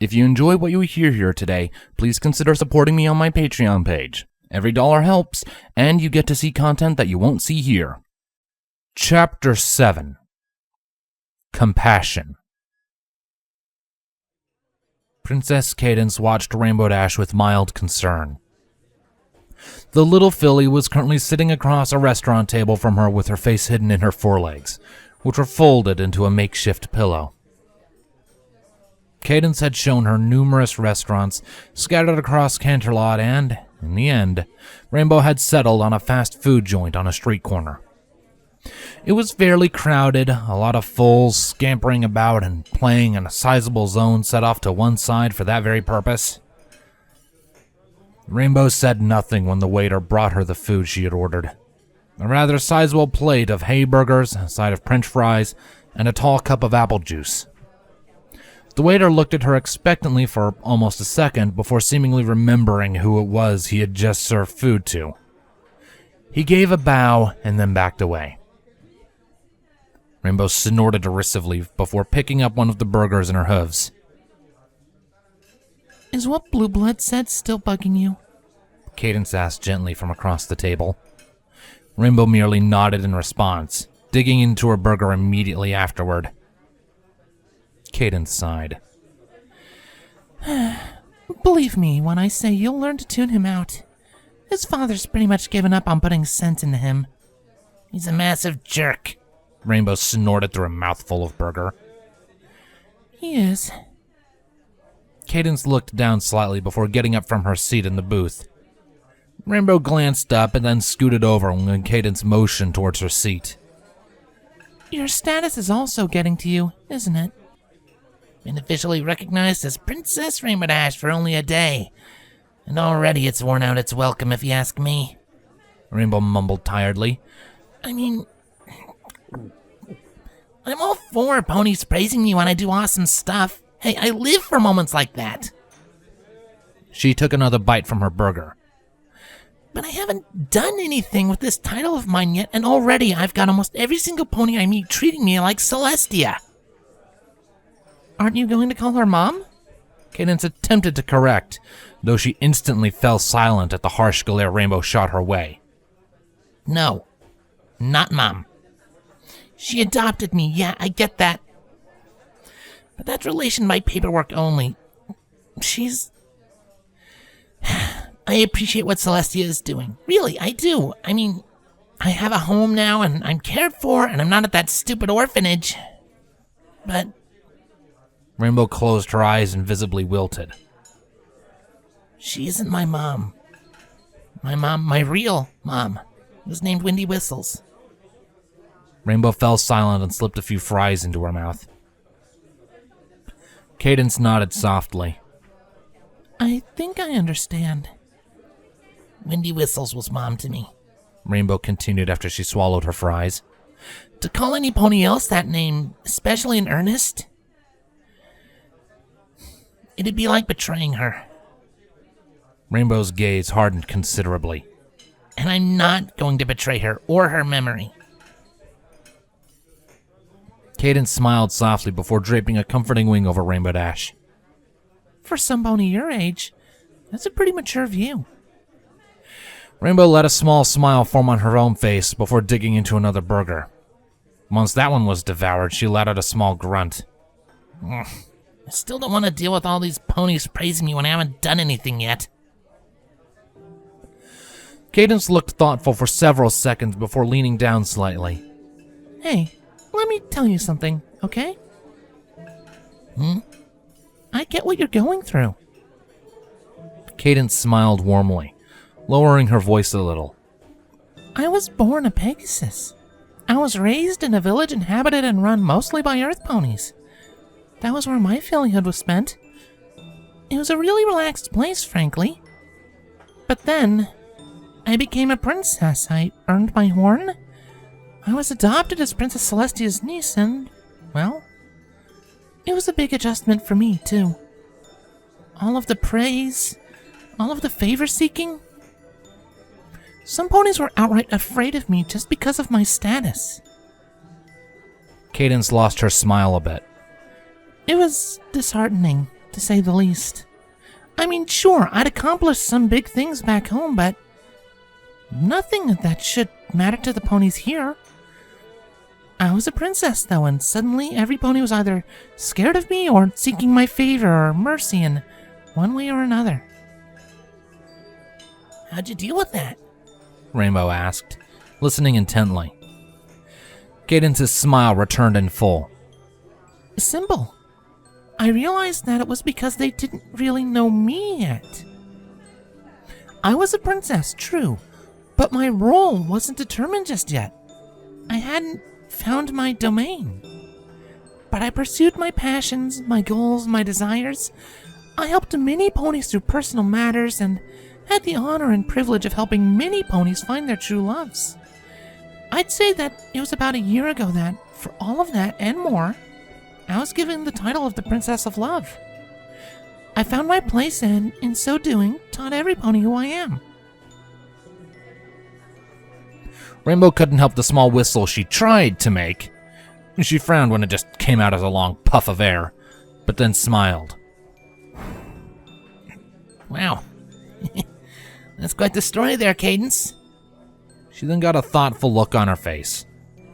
If you enjoy what you hear here today, please consider supporting me on my Patreon page. Every dollar helps, and you get to see content that you won't see here. Chapter 7. Compassion. Princess Cadence watched Rainbow Dash with mild concern. The little filly was currently sitting across a restaurant table from her with her face hidden in her forelegs, which were folded into a makeshift pillow. Cadence had shown her numerous restaurants scattered across Canterlot and, in the end, Rainbow had settled on a fast food joint on a street corner. It was fairly crowded, a lot of foals scampering about and playing in a sizable zone set off to one side for that very purpose. Rainbow said nothing when the waiter brought her the food she had ordered. A rather sizable plate of hay burgers, a side of French fries, and a tall cup of apple juice. The waiter looked at her expectantly for almost a second before seemingly remembering who it was he had just served food to. He gave a bow and then backed away. Rainbow snorted derisively before picking up one of the burgers in her hooves. "Is what Blue Blood said still bugging you?" Cadence asked gently from across the table. Rainbow merely nodded in response, digging into her burger immediately afterward. Cadence sighed. "Believe me when I say you'll learn to tune him out. His father's pretty much given up on putting sense into him. He's a massive jerk." Rainbow snorted through a mouthful of burger. "He is." Cadence looked down slightly before getting up from her seat in the booth. Rainbow glanced up and then scooted over when Cadence motioned towards her seat. "Your status is also getting to you, isn't it?" "Been officially recognized as Princess Rainbow Dash for only a day, and already it's worn out its welcome if you ask me," Rainbow mumbled tiredly. "I mean, I'm all for ponies praising you when I do awesome stuff. Hey, I live for moments like that." She took another bite from her burger. "But I haven't done anything with this title of mine yet, and already I've got almost every single pony I meet treating me like Celestia." "Aren't you going to call her Mom?" Cadence attempted to correct, though she instantly fell silent at the harsh glare Rainbow shot her way. "No, not Mom. She adopted me, yeah, I get that. But that's relation by paperwork only. She's... I appreciate what Celestia is doing. Really, I do. I mean, I have a home now, and I'm cared for, and I'm not at that stupid orphanage. But... Rainbow closed her eyes and visibly wilted. She isn't my mom. My mom, my real mom, was named Windy Whistles." Rainbow fell silent and slipped a few fries into her mouth. Cadence nodded softly. "I think I understand." "Windy Whistles was mom to me," Rainbow continued after she swallowed her fries. "To call any pony else that name, especially in earnest, it'd be like betraying her." Rainbow's gaze hardened considerably. "And I'm not going to betray her or her memory." Cadence smiled softly before draping a comforting wing over Rainbow Dash. "For some pony your age, that's a pretty mature view." Rainbow let a small smile form on her own face before digging into another burger. Once that one was devoured, she let out a small grunt. "I still don't want to deal with all these ponies praising me when I haven't done anything yet." Cadence looked thoughtful for several seconds before leaning down slightly. "Hey, let me tell you something, okay?" "I get what you're going through." Cadence smiled warmly, lowering her voice a little. "I was born a Pegasus. I was raised in a village inhabited and run mostly by earth ponies. That was where my fillyhood was spent. It was a really relaxed place, frankly. But then, I became a princess. I earned my horn. I was adopted as Princess Celestia's niece, and, well, it was a big adjustment for me, too. All of the praise, all of the favor-seeking. Some ponies were outright afraid of me just because of my status." Cadence lost her smile a bit. "It was disheartening, to say the least. I mean, sure, I'd accomplished some big things back home, but nothing that should matter to the ponies here. I was a princess, though, and suddenly every pony was either scared of me or seeking my favor or mercy in one way or another. How'd you deal with that? Rainbow asked, listening intently. Cadence's smile returned in full. Simple. I realized that it was because they didn't really know me yet. I was a princess, true, but my role wasn't determined just yet. I hadn't found my domain. But I pursued my passions, my goals, my desires. I helped many ponies through personal matters and had the honor and privilege of helping many ponies find their true loves. I'd say that it was about a year ago that, for all of that and more, I was given the title of the Princess of Love. I found my place and, in so doing, taught every pony who I am. Rainbow couldn't help the small whistle she tried to make. She frowned when it just came out as a long puff of air, but then smiled. Wow. That's quite the story there, Cadence. She then got a thoughtful look on her face.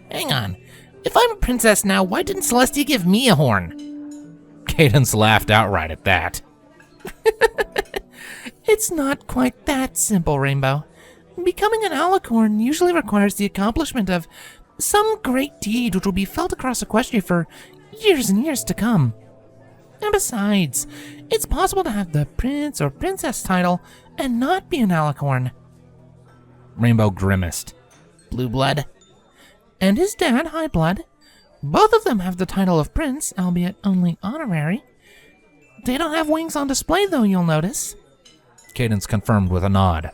Hang on. If I'm a princess now, why didn't Celestia give me a horn? Cadence laughed outright at that. It's not quite that simple, Rainbow. Becoming an alicorn usually requires the accomplishment of some great deed which will be felt across Equestria for years and years to come. And besides, it's possible to have the prince or princess title and not be an alicorn. Rainbow grimaced. Blue blood? And his dad, High Blood. Both of them have the title of prince, albeit only honorary. They don't have wings on display, though, you'll notice. Cadence confirmed with a nod.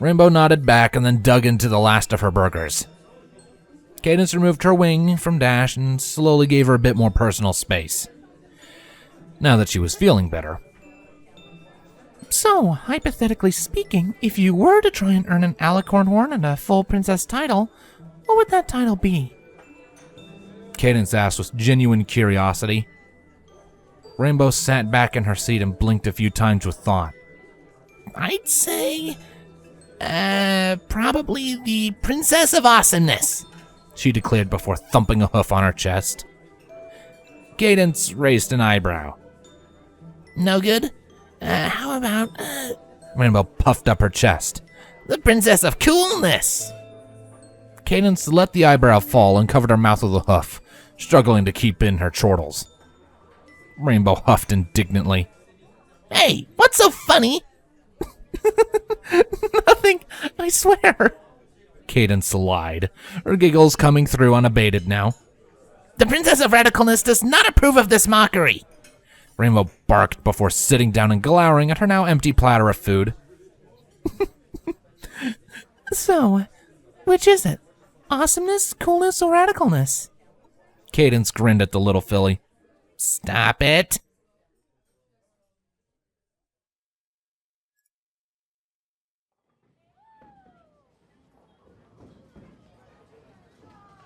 Rainbow nodded back and then dug into the last of her burgers. Cadence removed her wing from Dash and slowly gave her a bit more personal space. Now that she was feeling better. So, hypothetically speaking, if you were to try and earn an alicorn horn and a full princess title, what would that title be? Cadence asked with genuine curiosity. Rainbow sat back in her seat and blinked a few times with thought. I'd say, probably the Princess of Awesomeness, she declared before thumping a hoof on her chest. Cadence raised an eyebrow. No good? How about, Rainbow puffed up her chest. the Princess of Coolness? Cadence let the eyebrow fall and covered her mouth with a hoof, struggling to keep in her chortles. Rainbow huffed indignantly. Hey, what's so funny? Nothing, I swear. Cadence lied, her giggles coming through unabated now. The Princess of Radicalness does not approve of this mockery. Rainbow barked before sitting down and glowering at her now empty platter of food. So, which is it? Awesomeness, coolness, or radicalness? Cadence grinned at the little filly. Stop it.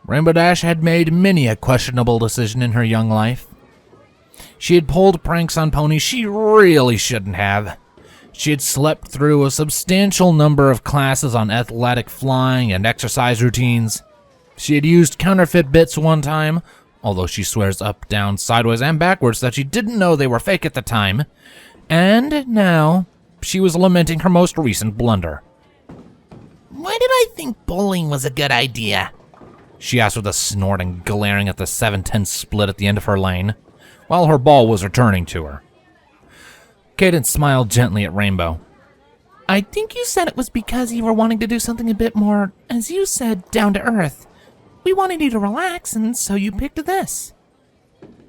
Rainbow Dash had made many a questionable decision in her young life. She had pulled pranks on ponies she really shouldn't have. She had slept through a substantial number of classes on athletic flying and exercise routines. She had used counterfeit bits one time, although she swears up, down, sideways, and backwards that she didn't know they were fake at the time. And now, she was lamenting her most recent blunder. Why did I think bowling was a good idea? She asked with a snort and glaring at the 7-10 split at the end of her lane, while her ball was returning to her. Cadence smiled gently at Rainbow. I think you said it was because you were wanting to do something a bit more, as you said, down to earth. We wanted you to relax, and so you picked this.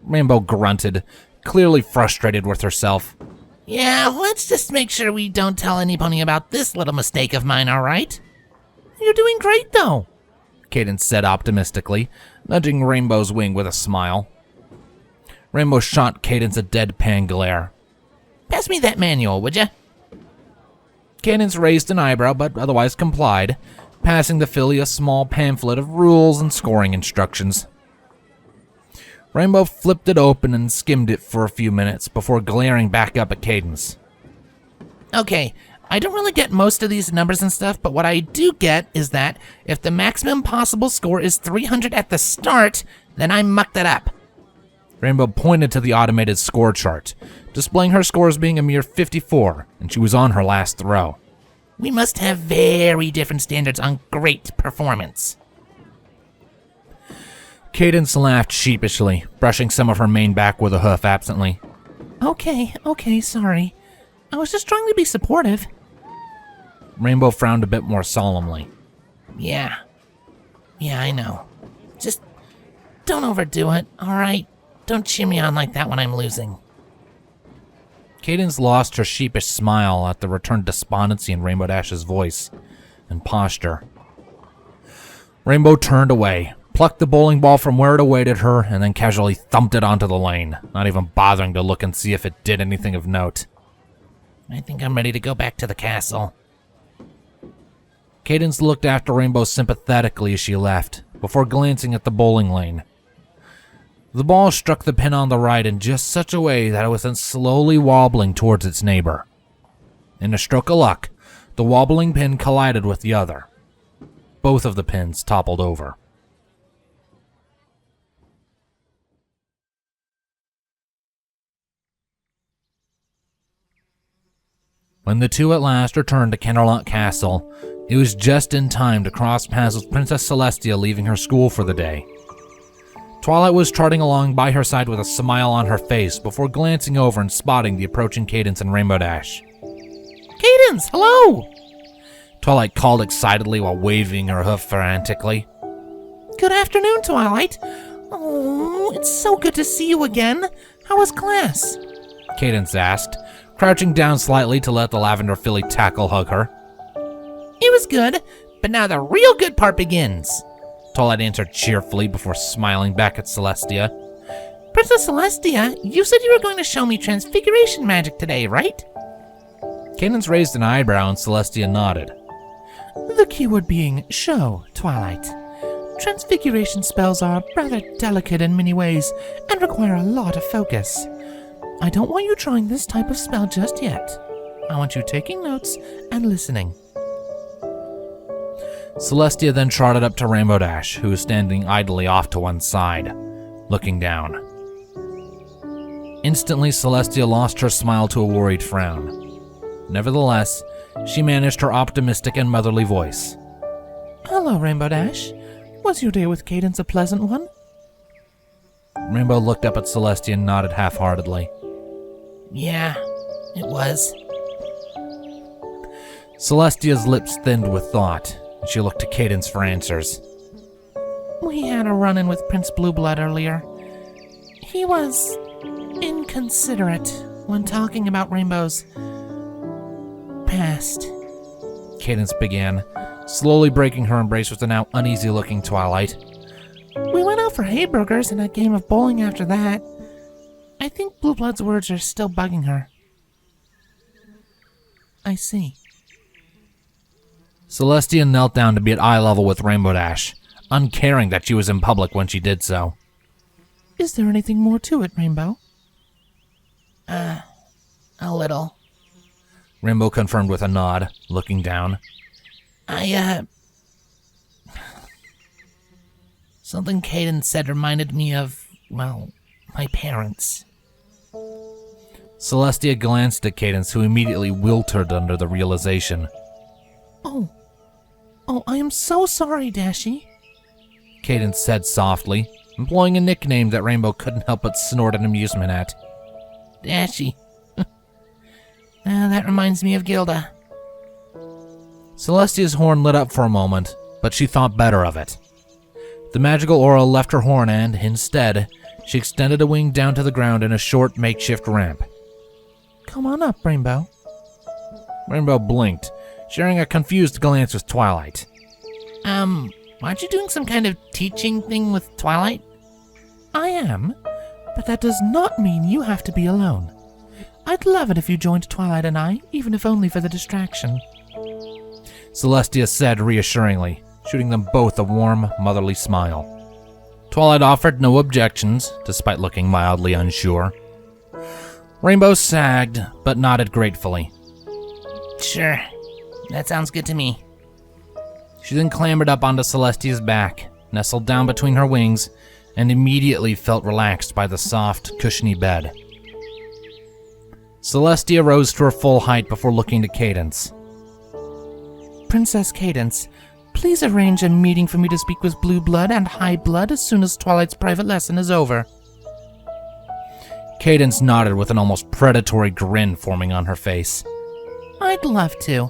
Rainbow grunted, clearly frustrated with herself. Yeah, let's just make sure we don't tell any pony about this little mistake of mine, all right? You're doing great, though, Cadence said optimistically, nudging Rainbow's wing with a smile. Rainbow shot Cadence a deadpan glare. Pass me that manual, would ya? Cadence raised an eyebrow, but otherwise complied, passing the filly a small pamphlet of rules and scoring instructions. Rainbow flipped it open and skimmed it for a few minutes before glaring back up at Cadence. Okay, I don't really get most of these numbers and stuff, but what I do get is that if the maximum possible score is 300 at the start, then I mucked it up. Rainbow pointed to the automated score chart, displaying her score as being a mere 54, and she was on her last throw. We must have very different standards on great performance. Cadence laughed sheepishly, brushing some of her mane back with a hoof absently. Okay, sorry. I was just trying to be supportive. Rainbow frowned a bit more solemnly. Yeah, I know. Just don't overdo it, alright? Don't cheer me on like that when I'm losing. Cadence lost her sheepish smile at the returned despondency in Rainbow Dash's voice and posture. Rainbow turned away, plucked the bowling ball from where it awaited her, and then casually thumped it onto the lane, not even bothering to look and see if it did anything of note. I think I'm ready to go back to the castle. Cadence looked after Rainbow sympathetically as she left, before glancing at the bowling lane. The ball struck the pin on the right in just such a way that it was then slowly wobbling towards its neighbor. In a stroke of luck, the wobbling pin collided with the other. Both of the pins toppled over. When the two at last returned to Canterlot Castle, it was just in time to cross paths with Princess Celestia leaving her school for the day. Twilight was trotting along by her side with a smile on her face before glancing over and spotting the approaching Cadence and Rainbow Dash. Cadence, hello! Twilight called excitedly while waving her hoof frantically. Good afternoon, Twilight. Oh, it's so good to see you again. How was class? Cadence asked, crouching down slightly to let the lavender filly tackle hug her. It was good, but now the real good part begins. Twilight answered cheerfully before smiling back at Celestia. Princess Celestia, you said you were going to show me transfiguration magic today, right? Cadence raised an eyebrow and Celestia nodded. The keyword being show, Twilight. Transfiguration spells are rather delicate in many ways and require a lot of focus. I don't want you trying this type of spell just yet. I want you taking notes and listening. Celestia then trotted up to Rainbow Dash, who was standing idly off to one side, looking down. Instantly, Celestia lost her smile to a worried frown. Nevertheless, she managed her optimistic and motherly voice. Hello, Rainbow Dash. Was your day with Cadence a pleasant one? Rainbow looked up at Celestia and nodded half-heartedly. Yeah, it was. Celestia's lips thinned with thought, and she looked to Cadence for answers. We had a run-in with Prince Blueblood earlier. He was inconsiderate when talking about Rainbow's past. Cadence began, slowly breaking her embrace with the now uneasy-looking Twilight. We went out for hayburgers and a game of bowling after that. I think Blueblood's words are still bugging her. I see. Celestia knelt down to be at eye level with Rainbow Dash, uncaring that she was in public when she did so. Is there anything more to it, Rainbow? A little. Rainbow confirmed with a nod, looking down. Something Cadence said reminded me of, well, my parents. Celestia glanced at Cadence, who immediately wilted under the realization. Oh, I am so sorry, Dashy. Cadence said softly, employing a nickname that Rainbow couldn't help but snort in amusement at. Dashy. That reminds me of Gilda. Celestia's horn lit up for a moment, but she thought better of it. The magical aura left her horn and, instead, she extended a wing down to the ground in a short makeshift ramp. Come on up, Rainbow. Rainbow blinked, sharing a confused glance with Twilight. Aren't you doing some kind of teaching thing with Twilight? I am, but that does not mean you have to be alone. I'd love it if you joined Twilight and I, even if only for the distraction. Celestia said reassuringly, shooting them both a warm, motherly smile. Twilight offered no objections, despite looking mildly unsure. Rainbow sagged, but nodded gratefully. Sure, that sounds good to me. She then clambered up onto Celestia's back, nestled down between her wings, and immediately felt relaxed by the soft, cushiony bed. Celestia rose to her full height before looking to Cadence. Princess Cadence, please arrange a meeting for me to speak with Blue Blood and High Blood as soon as Twilight's private lesson is over. Cadence nodded with an almost predatory grin forming on her face. I'd love to.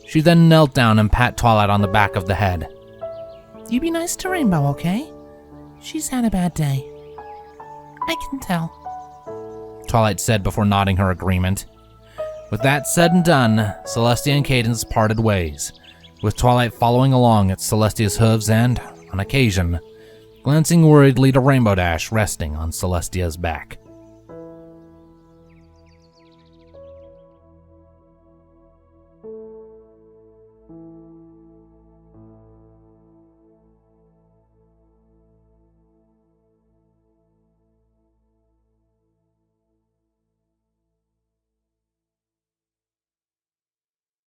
She then knelt down and pat Twilight on the back of the head. You be nice to Rainbow, okay? She's had a bad day. I can tell, Twilight said before nodding her agreement. With that said and done, Celestia and Cadence parted ways, with Twilight following along at Celestia's hooves and, on occasion, glancing worriedly to Rainbow Dash resting on Celestia's back.